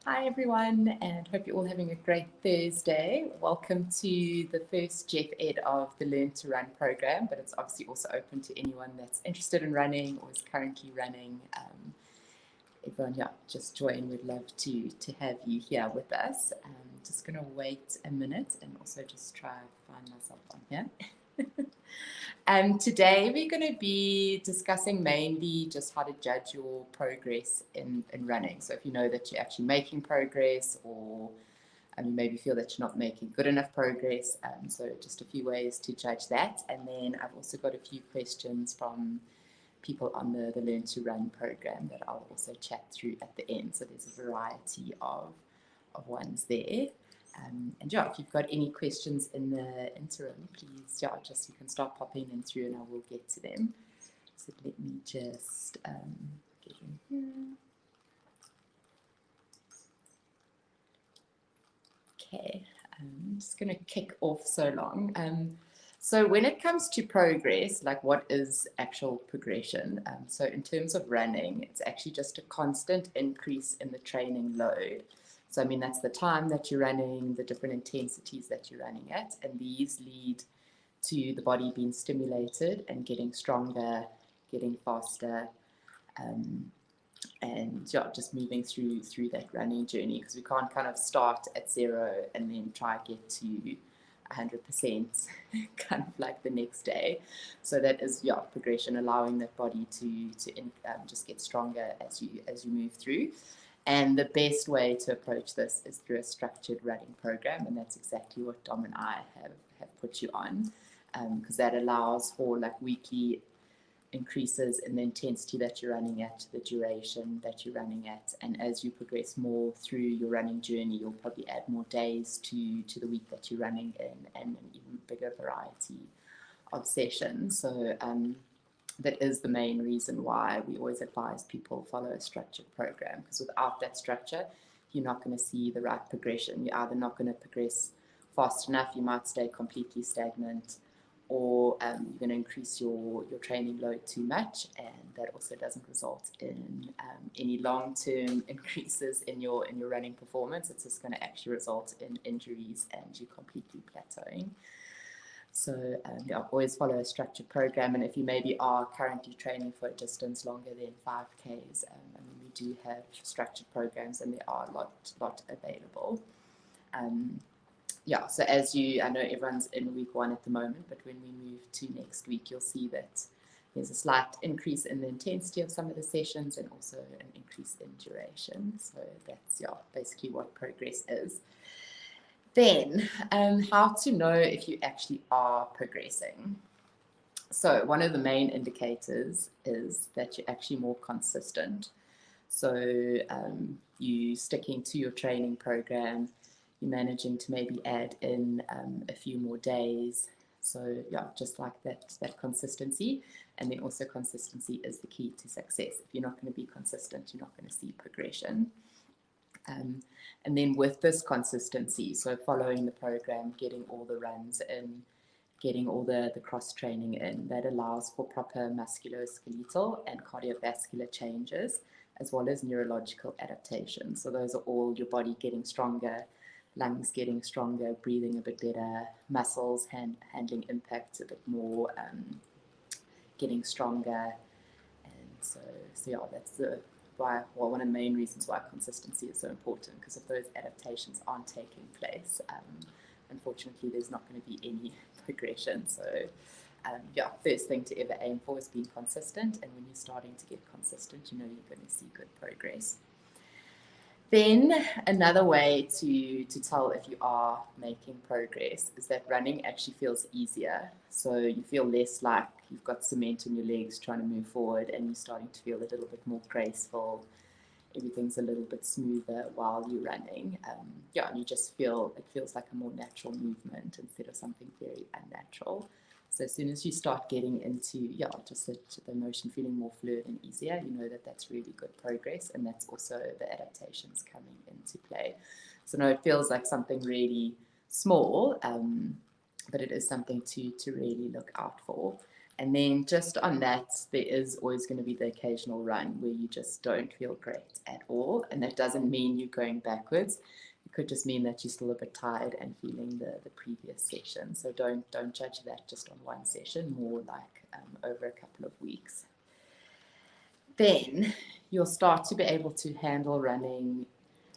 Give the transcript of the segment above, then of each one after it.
Hi everyone, and hope you're all having a great Thursday. Welcome to the first Jeff Ed of the Learn to Run program, but it's obviously also open to anyone that's interested in running or is currently running. Everyone, yeah, just join. We'd love to have you here with us. Just going to wait a minute and also just try to find myself on here. Today we're going to be discussing mainly just how to judge your progress in running. So if you know that you're actually making progress or you maybe feel that you're not making good enough progress. So just a few ways to judge that. And then I've also got a few questions from people on the Learn to Run program that I'll also chat through at the end. So there's a variety of ones there. And yeah, if you've got any questions in the interim, please, yeah, just you can start popping in through and I will get to them. So let me just get in here. Okay, I'm just going to kick off so long. So when it comes to progress, like what is actual progression? So in terms of running, it's actually just a constant increase in the training load. So I mean, that's the time that you're running, the different intensities that you're running at, and these lead to the body being stimulated and getting stronger, getting faster, um, and yeah, just moving through that running journey, because we can't kind of start at zero and then try to get to 100% kind of like the next day. So that is, yeah, progression, allowing that body to just get stronger as you move through. And the best way to approach this is through a structured running program, and that's exactly what Dom and I have put you on, because that allows for like weekly increases in the intensity that you're running at, the duration that you're running at, and as you progress more through your running journey, you'll probably add more days to the week that you're running in, and an even bigger variety of sessions. So that is the main reason why we always advise people follow a structured program, because without that structure, you're not going to see the right progression. You're either not going to progress fast enough, you might stay completely stagnant, or you're going to increase your training load too much, and that also doesn't result in any long-term increases in your running performance. It's just going to actually result in injuries and you completely plateauing. So yeah, always follow a structured program, and if you maybe are currently training for a distance longer than 5Ks, I mean, we do have structured programs and there are a lot available. Yeah, so I know everyone's in week 1 at the moment, but when we move to next week, you'll see that there's a slight increase in the intensity of some of the sessions and also an increase in duration. So that's, yeah, basically what progress is. Then, how to know if you actually are progressing. So one of the main indicators is that you're actually more consistent. So you sticking to your training program, you're managing to maybe add in a few more days. So yeah, just like that consistency. And then also consistency is the key to success. If you're not going to be consistent, you're not going to see progression. And then with this consistency, so following the program, getting all the runs in, getting all the cross training in, that allows for proper musculoskeletal and cardiovascular changes, as well as neurological adaptation. So those are all your body getting stronger, lungs getting stronger, breathing a bit better, muscles handling impacts a bit more, getting stronger. And so yeah, that's one of the main reasons why consistency is so important, because if those adaptations aren't taking place, unfortunately, there's not going to be any progression. So yeah, first thing to ever aim for is being consistent, and when you're starting to get consistent, you know you're going to see good progress. Then another way to tell if you are making progress is that running actually feels easier. So you feel less like you've got cement in your legs trying to move forward, and you're starting to feel a little bit more graceful. Everything's a little bit smoother while you're running. Yeah, and it feels like a more natural movement instead of something very unnatural. So as soon as you start getting into, yeah, just the motion feeling more fluid and easier, you know that that's really good progress, and that's also the adaptations coming into play. So no, it feels like something really small, but it is something to really look out for. And then just on that, there is always going to be the occasional run where you just don't feel great at all. And that doesn't mean you're going backwards. It could just mean that you're still a bit tired and feeling the previous session. So don't judge that just on one session, more like over a couple of weeks. Then you'll start to be able to handle running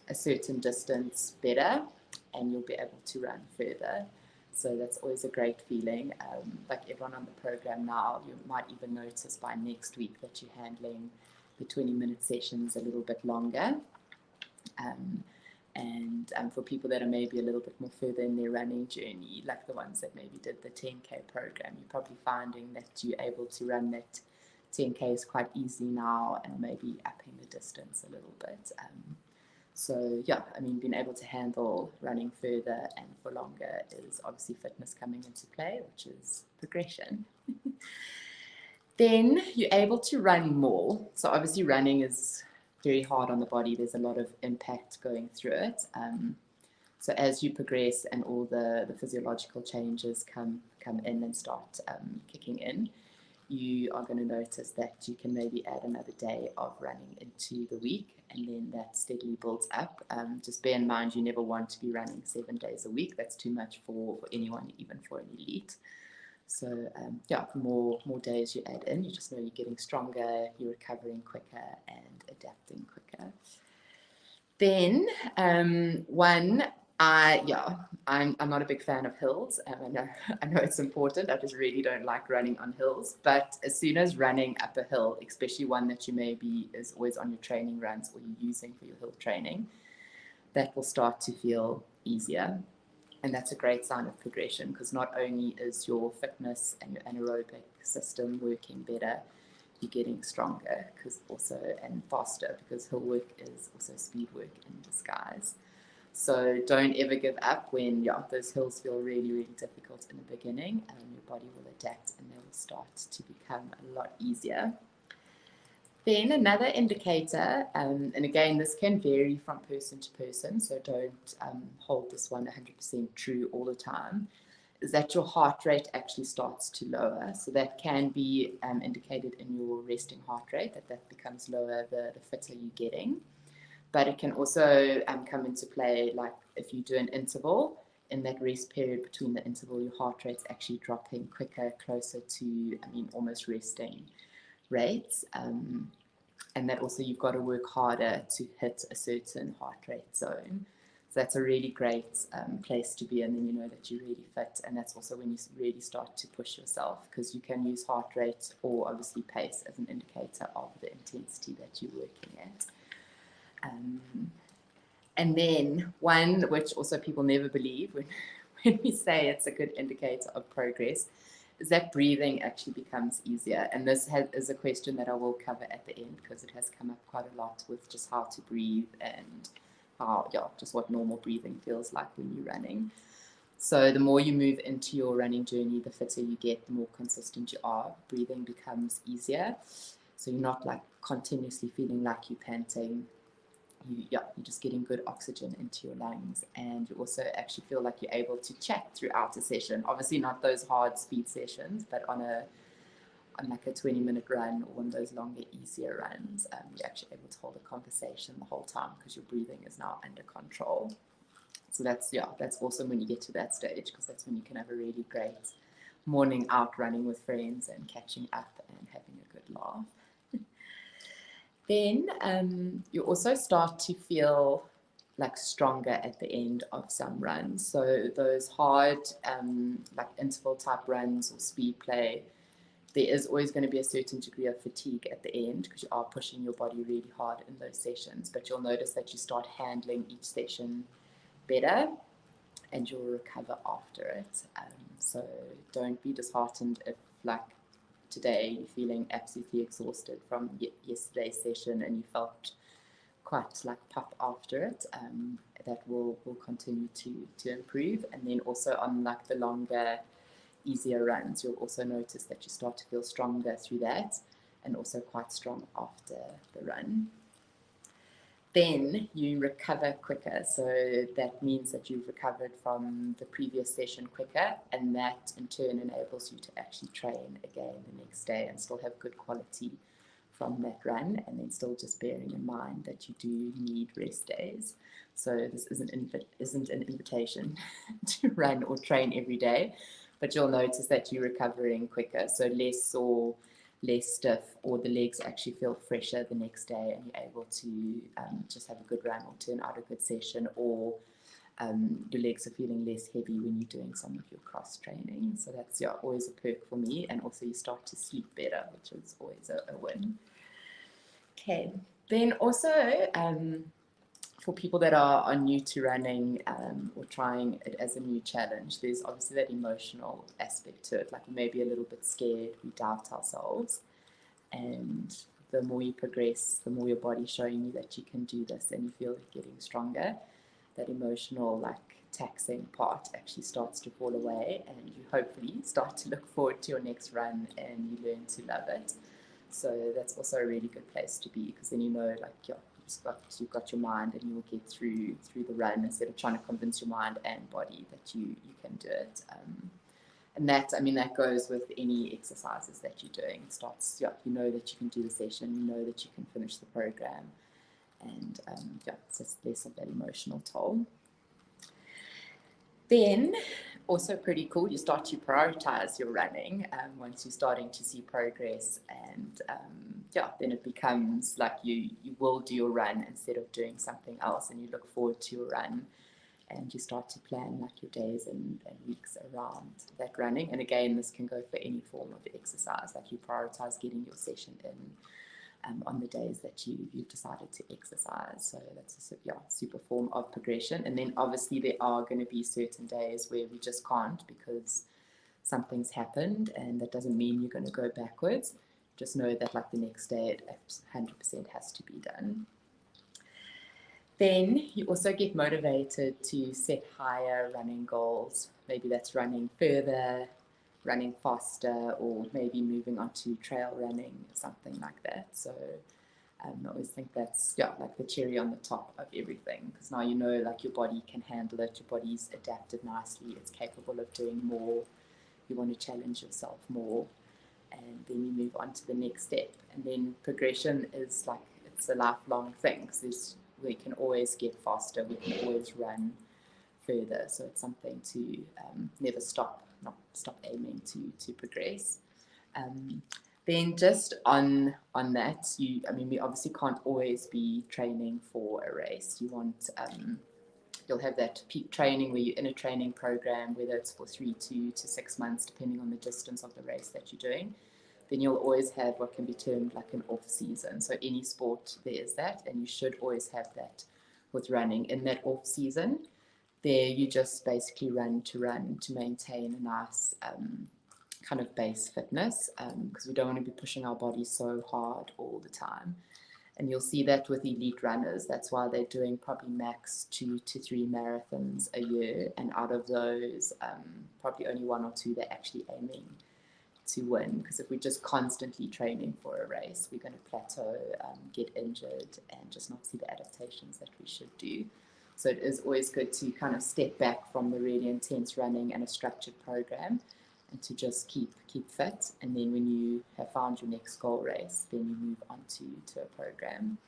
a certain distance better, and you'll be able to run further. So that's always a great feeling. Like everyone on the program now, you might even notice by next week that you're handling the 20-minute sessions a little bit longer. And for people that are maybe a little bit more further in their running journey, like the ones that maybe did the 10K program, you're probably finding that you're able to run that 10Ks quite easy now and maybe upping the distance a little bit. So yeah, I mean, being able to handle running further and for longer is obviously fitness coming into play, which is progression. Then you're able to run more. So obviously running is very hard on the body. There's a lot of impact going through it. So as you progress and all the physiological changes come in and start kicking in, you are going to notice that you can maybe add another day of running into the week, and then that steadily builds up. Just bear in mind, you never want to be running 7 days a week. That's too much for anyone, even for an elite. So yeah, the more days you add in, you just know you're getting stronger, you're recovering quicker and adapting quicker. Then I'm not a big fan of hills. I know it's important. I just really don't like running on hills. But as soon as running up a hill, especially one that you maybe is always on your training runs or you're using for your hill training, that will start to feel easier. And that's a great sign of progression, because not only is your fitness and your anaerobic system working better, you're getting stronger and faster, because hill work is also speed work in disguise. So don't ever give up when those hills feel really, really difficult in the beginning, and your body will adapt and they will start to become a lot easier. Then another indicator, and again, this can vary from person to person, so don't hold this one 100% true all the time, is that your heart rate actually starts to lower. So that can be indicated in your resting heart rate, that becomes lower the fitter you're getting. But it can also come into play, like if you do an interval, in that rest period between the interval, your heart rate's actually dropping quicker, closer to, almost resting rates. And that also you've got to work harder to hit a certain heart rate zone. So that's a really great place to be, and then you know that you're really fit. And that's also when you really start to push yourself, because you can use heart rate or obviously pace as an indicator of the intensity that you're working at. And then one which also people never believe when we say it's a good indicator of progress is that breathing actually becomes easier. And this is a question that I will cover at the end, because it has come up quite a lot with just how to breathe and just what normal breathing feels like when you're running. So the more you move into your running journey, the fitter you get, the more consistent you are. Breathing becomes So you're not like continuously feeling like you're panting. You're just getting good oxygen into your lungs, and you also actually feel like you're able to chat throughout a session. Obviously not those hard speed sessions, but on like a 20-minute run or one of those longer, easier runs, you're actually able to hold a conversation the whole time because your breathing is now under control. So that's awesome when you get to that stage, because that's when you can have a really great morning out running with friends and catching up and having a good laugh. Then you also start to feel like stronger at the end of some runs. So those hard like interval type runs or speed play, there is always going to be a certain degree of fatigue at the end, because you are pushing your body really hard in those sessions. But you'll notice that you start handling each session better and you'll recover after it. So don't be disheartened if, like, today you're feeling absolutely exhausted from yesterday's session and you felt quite like puff after it. That will continue to improve. And then also on like the longer, easier runs, you'll also notice that you start to feel stronger through that, and also quite strong after the run. then you recover quicker. So that means that you've recovered from the previous session quicker, and that in turn enables you to actually train again the next day and still have good quality from that run, and then still just bearing in mind that you do need rest days. So this isn't an invitation to run or train every day, but you'll notice that you're recovering quicker, so less sore, less stiff, or the legs actually feel fresher the next day, and you're able to just have a good run or turn out a good session, or your legs are feeling less heavy when you're doing some of your cross training. So that's always a perk for me, and also you start to sleep better, which is always a win. Okay, then also for people that are new to running or trying it as a new challenge, there's obviously that emotional aspect to it. Like we may be a little bit scared, we doubt ourselves, and the more you progress, the more your body's showing you that you can do this, and you feel it getting stronger. That emotional, like taxing part actually starts to fall away, and you hopefully start to look forward to your next run, and you learn to love it. So that's also a really good place to be, because then you know, like, you've got your mind, and you will get through the run instead of trying to convince your mind and body that you can do it. And that, I mean, that goes with any exercises that you're doing. It starts, you know that you can do the session, you know that you can finish the program, and it's just less of that emotional toll. Then, also pretty cool, you start to prioritize your running once you're starting to see progress, and then it becomes like you will do your run instead of doing something else, and you look forward to your run, and you start to plan like your days and weeks around that running. And again, this can go for any form of exercise, like you prioritize getting your session in on the days that you've decided to exercise. So that's a super form of progression. And then obviously there are going to be certain days where we just can't because something's happened, and that doesn't mean you're going to go backwards. Just know that like the next day it 100% has to be done. Then you also get motivated to set higher running goals. Maybe that's running further, running faster, or maybe moving on to trail running, something like that. So I always think that's like the cherry on the top of everything, because now you know like your body can handle it, your body's adapted nicely, it's capable of doing more, you want to challenge yourself more, and then you move on to the next step. And then progression is like, it's a lifelong thing, because we can always get faster, we can always run further, so it's something to never stop aiming to progress. Then just on that, we obviously can't always be training for a race. You want you'll have that peak training where you're in a training program, whether it's for 3 to 6 months, depending on the distance of the race that you're doing. Then you'll always have what can be termed like an off season. So any sport, there's that, and you should always have that with running. In that off season, there you just basically run to maintain a nice kind of base fitness, because we don't want to be pushing our bodies so hard all the time. And you'll see that with elite runners. That's why they're doing probably max 2 to 3 marathons a year, and out of those, probably only 1 or 2 they're actually aiming to win. Because if we're just constantly training for a race, we're going to plateau, get injured, and just not see the adaptations that we should do. So it is always good to kind of step back from the really intense running and a structured program, and to just keep fit. And then when you have found your next goal race, then you move on to a program,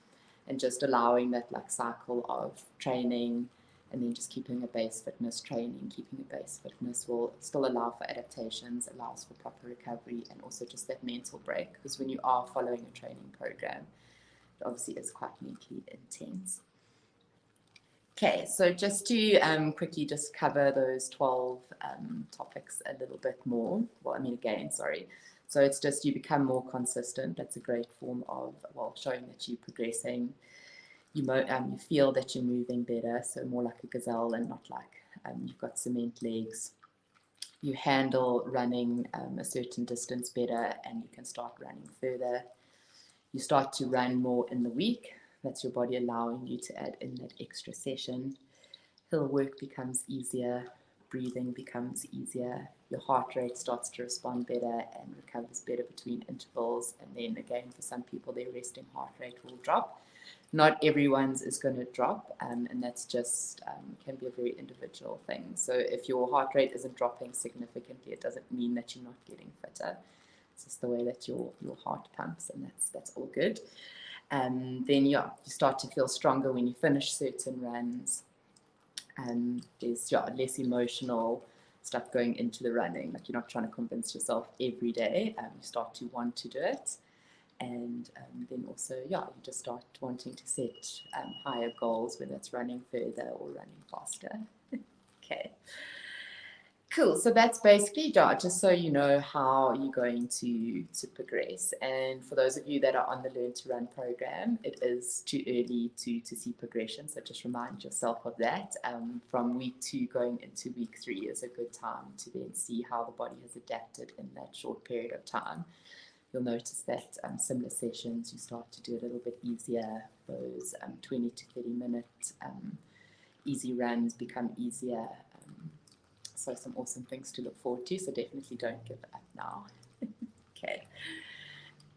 and just allowing that like cycle of training, and then just keeping a base fitness training, keeping a base fitness will still allow for adaptations, allows for proper recovery, and also just that mental break, because when you are following a training program, it obviously is quite mentally intense. Okay, so just to quickly just cover those 12 topics a little bit more. So it's just you become more consistent. That's a great form of, showing that you're progressing. You feel that you're moving better, so more like a gazelle and not like you've got cement legs. You handle running a certain distance better, and you can start running further. You start to run more in the week. That's your body allowing you to add in that extra session. Hill work becomes easier. breathing becomes easier, your heart rate starts to respond better and recovers better between intervals. And then again, for some people, their resting heart rate will drop. Not everyone's is going to drop, and that's just can be a very individual thing. So if your heart rate isn't dropping significantly, it doesn't mean that you're not getting fitter. It's just the way that your heart pumps, and that's all good. Then you start to feel stronger when you finish certain runs. There's less emotional stuff going into the running. Like, you're not trying to convince yourself every day. You start to want to do it. And then also, you just start wanting to set higher goals, whether it's running further or running faster. Okay. Cool. So that's basically just so you know how you're going to progress. And for those of you that are on the Learn to Run program, it is too early to see progression. So just remind yourself of that. From week 2 going into week 3 is a good time to then see how the body has adapted in that short period of time. You'll notice that similar sessions, you start to do a little bit easier. Those 20 to 30 minute easy runs become easier. So some awesome things to look forward to. So definitely don't give up now. Okay.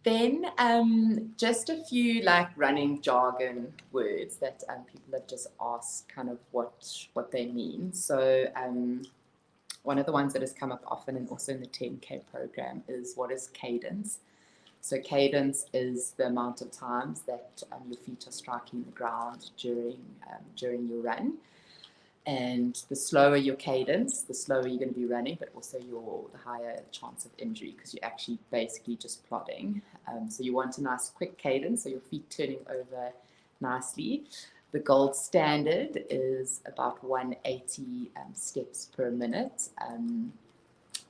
Then just a few like running jargon words that people have just asked kind of what they mean. So one of the ones that has come up often and also in the 10K program is, what is cadence? So cadence is the amount of times that your feet are striking the ground during your run. And the slower your cadence, the slower you're going to be running, but also the higher chance of injury, because you're actually basically just plodding. So you want a nice quick cadence, so your feet turning over nicely. The gold standard is about 180 steps per minute,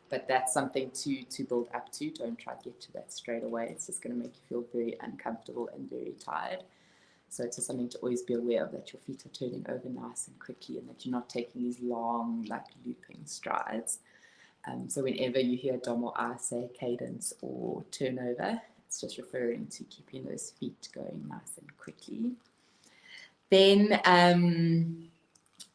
but that's something to build up to. Don't try to get to that straight away. It's just going to make you feel very uncomfortable and very tired. So it's just something to always be aware of, that your feet are turning over nice and quickly, and that you're not taking these long, like, looping strides. So whenever you hear Dom or I say cadence or turnover, it's just referring to keeping those feet going nice and quickly. Then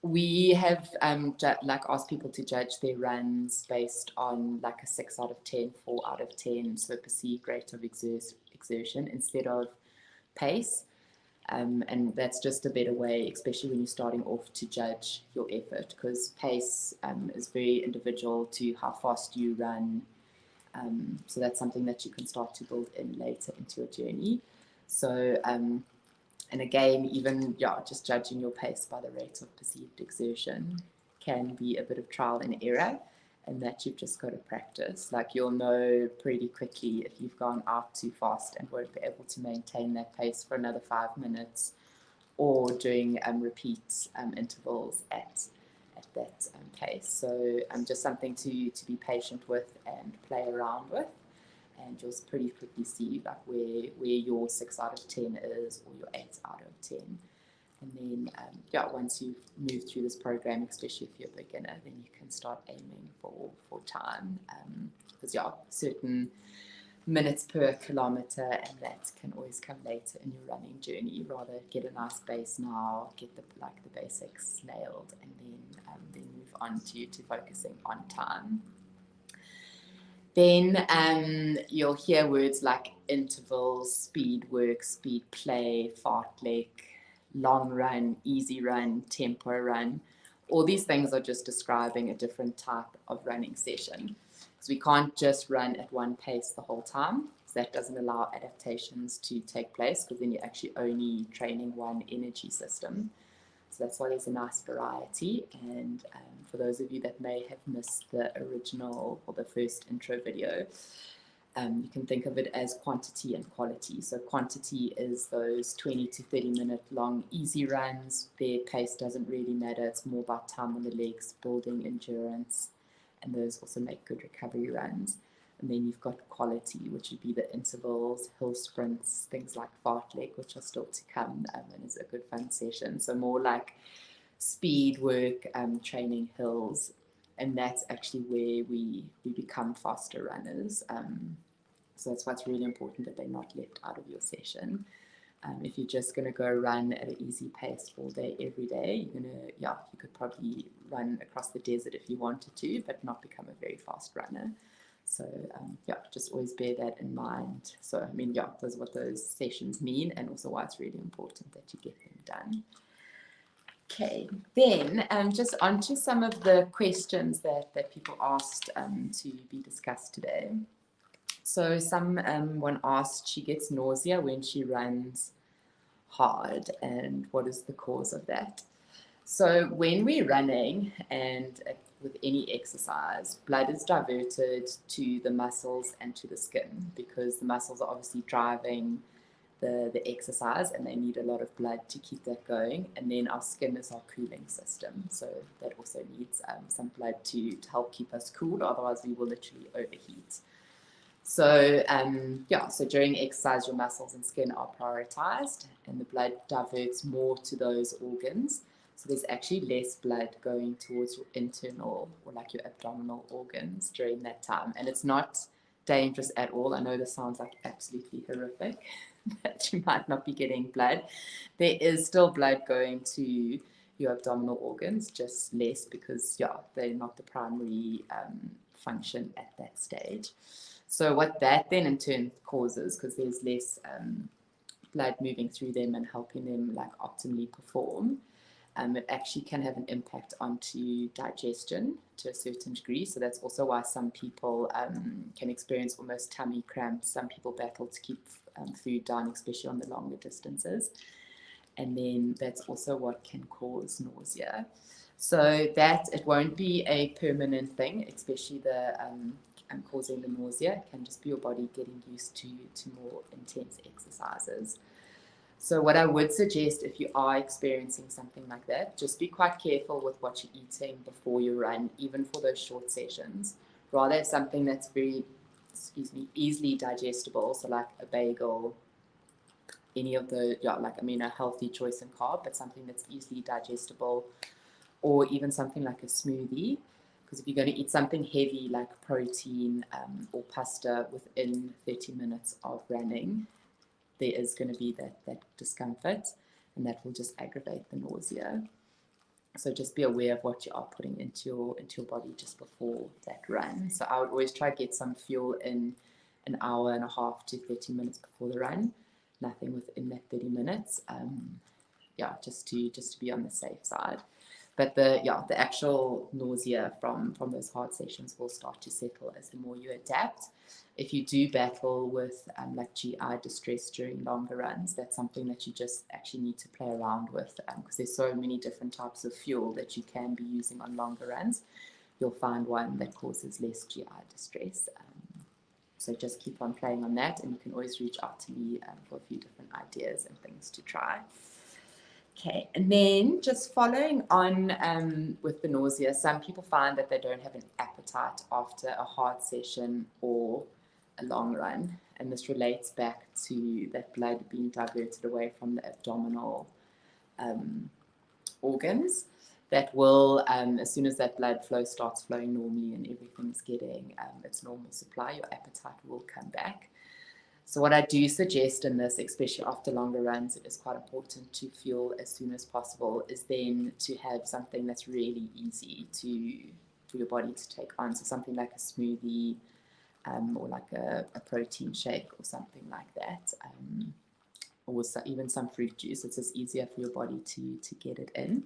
we have asked people to judge their runs based on like a 6 out of 10, 4 out of 10, so perceived rate of exertion instead of pace. And that's just a better way, especially when you're starting off, to judge your effort, because pace is very individual to how fast you run. So that's something that you can start to build in later into your journey. So, and again, even just judging your pace by the rate of perceived exertion can be a bit of trial and error, and that you've just got to practice. Like, you'll know pretty quickly if you've gone out too fast and won't be able to maintain that pace for another 5 minutes, or doing repeat intervals at that pace. So just something to be patient with and play around with, and you'll pretty quickly see like where your 6 out of 10 is, or your 8 out of 10. And then, once you've moved through this program, especially if you're a beginner, then you can start aiming for time. Because, certain minutes per kilometer, and that can always come later in your running journey. Rather get a nice base now, get the basics nailed, and then move on to focusing on time. Then you'll hear words like intervals, speed work, speed play, fartlek, long run, easy run, tempo run. All these things are just describing a different type of running session. Because we can't just run at one pace the whole time. So that doesn't allow adaptations to take place, because then you're actually only training one energy system. So that's why there's a nice variety. And for those of you that may have missed the original or the first intro video, you can think of it as quantity and quality. So quantity is those 20 to 30 minute long easy runs. Their pace doesn't really matter. It's more about time on the legs, building endurance, and those also make good recovery runs. And then you've got quality, which would be the intervals, hill sprints, things like fartlek, which are still to come, and is a good fun session. So more like speed work, training hills, and that's actually where we become faster runners. So that's why it's really important that they're not left out of your session. If you're just going to go run at an easy pace all day, every day, you could probably run across the desert if you wanted to, but not become a very fast runner. So just always bear that in mind. So I mean, those are what those sessions mean, and also why it's really important that you get them done. Okay, then just onto some of the questions that people asked to be discussed today. So someone asked, she gets nausea when she runs hard, and what is the cause of that? So when we're running and with any exercise, blood is diverted to the muscles and to the skin, because the muscles are obviously driving the exercise, and they need a lot of blood to keep that going. And then our skin is our cooling system, so that also needs some blood to help keep us cool, otherwise we will literally overheat. So so during exercise, your muscles and skin are prioritized, and the blood diverts more to those organs. So there's actually less blood going towards your internal or like your abdominal organs during that time. And it's not dangerous at all. I know this sounds like absolutely horrific, that you might not be getting blood. There is still blood going to your abdominal organs, just less, because they're not the primary function at that stage. So what that then in turn causes, because there's less blood moving through them and helping them like optimally perform, it actually can have an impact onto digestion to a certain degree. So that's also why some people can experience almost tummy cramps. Some people battle to keep food down, especially on the longer distances. And then that's also what can cause nausea. So that it won't be a permanent thing, especially the causing the nausea. It can just be your body getting used to more intense exercises. So what I would suggest, if you are experiencing something like that, just be quite careful with what you're eating before you run, even for those short sessions. Rather something that's very, easily digestible, so like a bagel, any of the, a healthy choice in carb, but something that's easily digestible, or even something like a smoothie. Because if you're going to eat something heavy like protein or pasta within 30 minutes of running, there is going to be that discomfort, and that will just aggravate the nausea. So just be aware of what you are putting into your body just before that run. So I would always try to get some fuel in an hour and a half to 30 minutes before the run. Nothing within that 30 minutes. Just to be on the safe side. But the actual nausea from those hard sessions will start to settle as the more you adapt. If you do battle with like GI distress during longer runs, that's something that you just actually need to play around with, because there's so many different types of fuel that you can be using on longer runs. You'll find one that causes less GI distress. So just keep on playing on that, and you can always reach out to me for a few different ideas and things to try. Okay, and then just following on with the nausea, some people find that they don't have an appetite after a hard session or a long run, and this relates back to that blood being diverted away from the abdominal organs. That will, as soon as that blood flow starts flowing normally and everything's getting its normal supply, your appetite will come back. So what I do suggest in this, especially after longer runs, it is quite important to fuel as soon as possible, is then to have something that's really easy for your body to take on. So something like a smoothie or like a protein shake or something like that, or even some fruit juice. It's just easier for your body to get it in.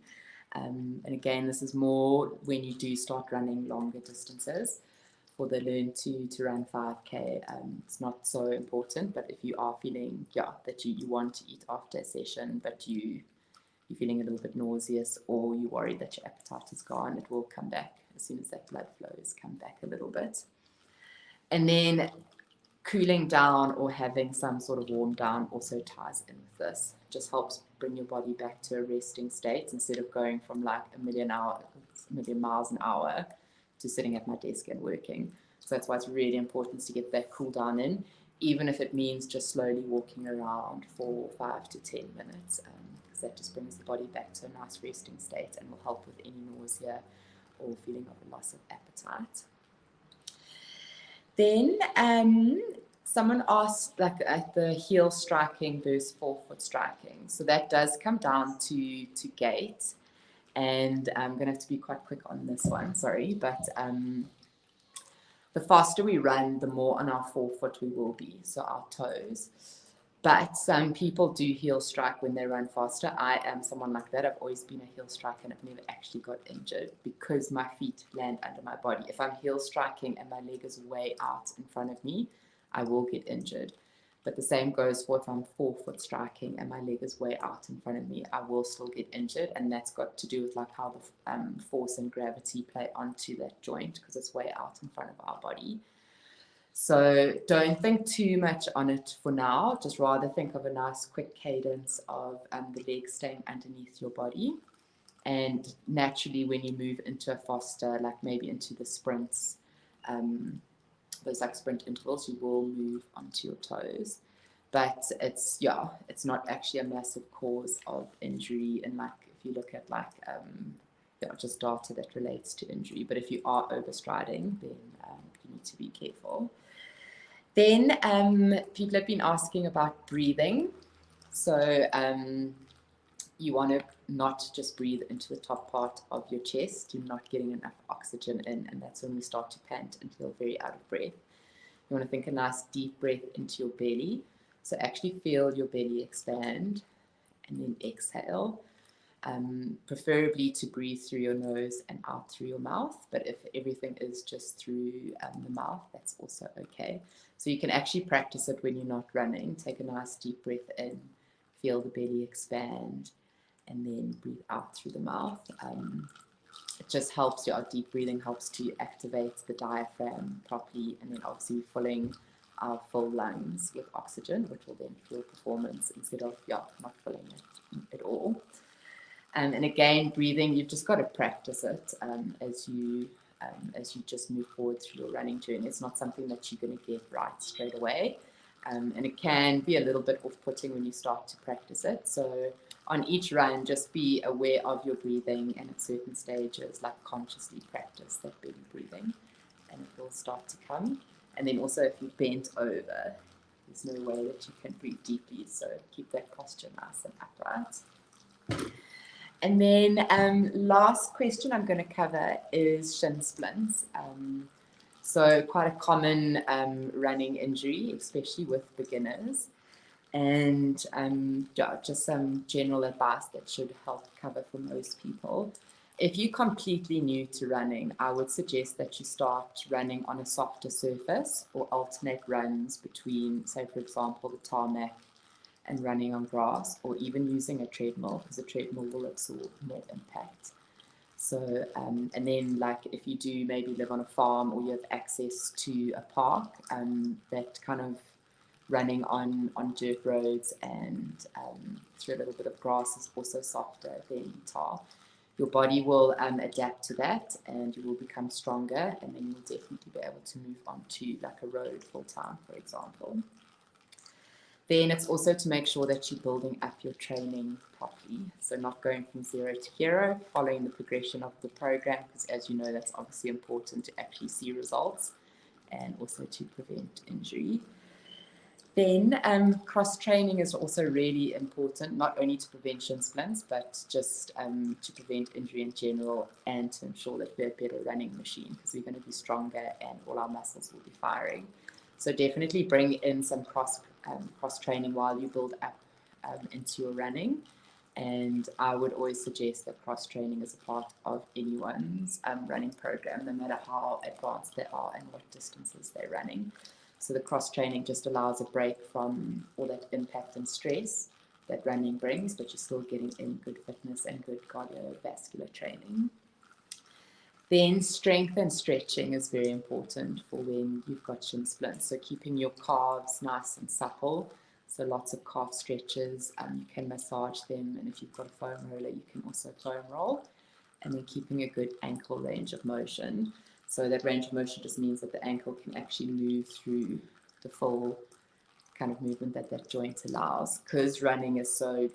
And again, this is more when you do start running longer distances. For the learn to run 5K, it's not so important, but if you are feeling that you want to eat after a session, but you're feeling a little bit nauseous, or you're worried that your appetite is gone, it will come back as soon as that blood flow has come back a little bit. And then cooling down or having some sort of warm down also ties in with this. It just helps bring your body back to a resting state, instead of going from like a million miles an hour to sitting at my desk and working. So that's why it's really important to get that cool down in, even if it means just slowly walking around for 5 to 10 minutes, because that just brings the body back to a nice resting state and will help with any nausea or feeling of a loss of appetite. Then Someone asked like at the heel striking versus forefoot striking. So that does come down to gait. And I'm going to have to be quite quick on this one, sorry. But the faster we run, the more on our forefoot we will be, so our toes. But some people do heel strike when they run faster. I am someone like that. I've always been a heel striker and I've never actually got injured because my feet land under my body. If I'm heel striking and my leg is way out in front of me, I will get injured. But the same goes for if I'm forefoot striking and my leg is way out in front of me, I will still get injured. And that's got to do with like how the force and gravity play onto that joint because it's way out in front of our body. So don't think too much on it for now. Just rather think of a nice quick cadence of the legs staying underneath your body. And naturally, when you move into a faster, like maybe into the sprints, those like sprint intervals, you will move onto your toes. But it's not actually a massive cause of injury. And like if you look at like just data that relates to injury. But if you are overstriding, then you need to be careful. Then people have been asking about breathing. So you want to not just breathe into the top part of your chest. You're not getting enough oxygen in, and that's when we start to pant and feel very out of breath. You want to think a nice deep breath into your belly. So actually feel your belly expand and then exhale. Preferably to breathe through your nose and out through your mouth, but if everything is just through the mouth, that's also okay. So you can actually practice it when you're not running. Take a nice deep breath in, feel the belly expand, and then breathe out through the mouth. It just helps, your deep breathing helps to activate the diaphragm properly, and then obviously filling our full lungs with oxygen, which will then fuel performance instead of not filling it at all. And again, breathing, you've just got to practice it as you just move forward through your running journey. It's not something that you're going to get right straight away. And it can be a little bit off-putting when you start to practice it. So on each run, just be aware of your breathing, and at certain stages, like consciously practice that belly breathing, and it will start to come. And then also if you're bent over, there's no way that you can breathe deeply. So keep that posture nice and upright. And then last question I'm going to cover is shin splints. So quite a common running injury, especially with beginners. And just some general advice that should help cover for most people. If you're completely new to running, I would suggest that you start running on a softer surface or alternate runs between, say, for example, the tarmac and running on grass, or even using a treadmill, because a treadmill will absorb more impact. So, and then like if you do maybe live on a farm or you have access to a park, that kind of running on dirt roads and through a little bit of grass is also softer than tar. Your body will adapt to that, and you will become stronger, and then you'll definitely be able to move on to like a road full time, for example. Then it's also to make sure that you're building up your training properly. So not going from zero to hero, following the progression of the program, because as you know, that's obviously important to actually see results and also to prevent injury. Then cross-training is also really important, not only to prevent shin splints, but just to prevent injury in general and to ensure that we're a better running machine, because we're going to be stronger and all our muscles will be firing. So definitely bring in some cross-training while you build up into your running. And I would always suggest that cross-training is a part of anyone's running program, no matter how advanced they are and what distances they're running. So the cross-training just allows a break from all that impact and stress that running brings, but you're still getting in good fitness and good cardiovascular training. Then strength and stretching is very important for when you've got shin splints. So keeping your calves nice and supple. So lots of calf stretches. You can massage them, and if you've got a foam roller, you can also foam roll. And then keeping a good ankle range of motion. So that range of motion just means that the ankle can actually move through the full kind of movement that that joint allows. Because running is so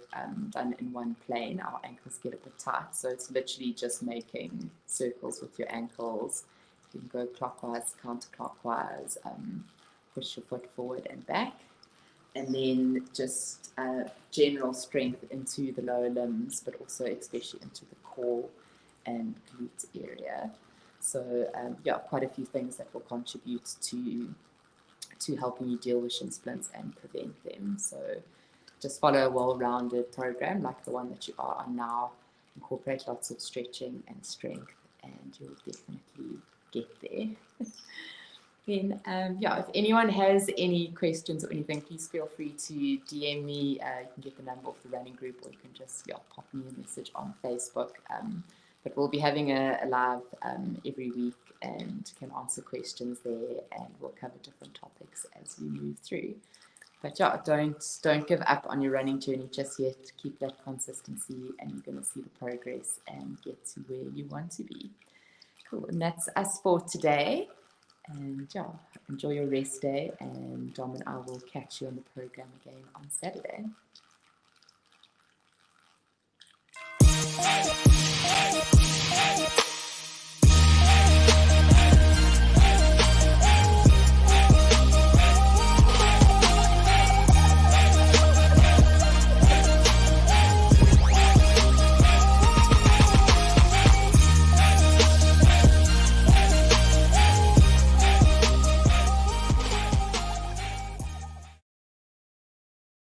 done in one plane, our ankles get a bit tight. So it's literally just making circles with your ankles. You can go clockwise, counterclockwise, push your foot forward and back. And then just general strength into the lower limbs, but also especially into the core and glute area. So yeah, quite a few things that will contribute to helping you deal with shin splints and prevent them. So just follow a well-rounded program like the one that you are on now. Incorporate lots of stretching and strength, and you'll definitely get there. Then, yeah, if anyone has any questions or anything, please feel free to DM me. You can get the number of the running group, or you can just pop me a message on Facebook. But we'll be having a live every week and can answer questions there, and we'll cover different topics as we move through. But yeah, don't give up on your running journey just yet. Keep that consistency, and you're going to see the progress and get to where you want to be. Cool, and that's us for today. And yeah, enjoy your rest day, and Dom and I will catch you on the program again on Saturday.